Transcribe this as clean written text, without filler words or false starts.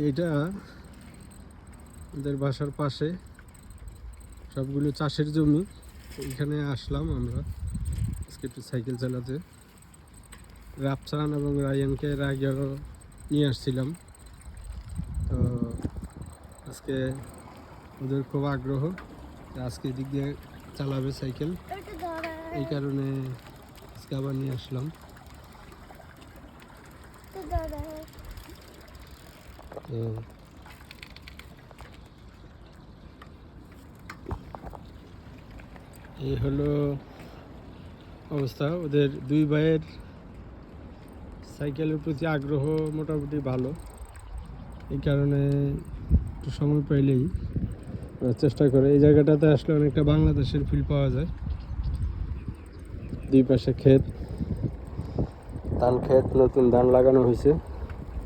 এটা আমাদের বাসার পাশে সবগুলো চাষের জমি। এখানে আসলাম আমরা আজকে একটু সাইকেল চালাতে। রাফসান এবং রায়ানকে এর আগেও নিয়ে আসছিলাম, তো আজকে ওদের খুব আগ্রহ আজকে এদিক দিয়ে চালাবে সাইকেল, এই কারণে আজকে আবার নিয়ে আসলাম। তো এই হলো অবস্থা। ওদের দুই ভাইয়ের সাইকেলের প্রতি আগ্রহ মোটামুটি ভালো, এই কারণে একটু সময় পাইলেই চেষ্টা করে। এই জায়গাটাতে আসলে অনেকটা বাংলাদেশের ফিল পাওয়া যায়। দুই পাশে ক্ষেত, ধান ক্ষেত, নতুন ধান লাগানো হয়েছে।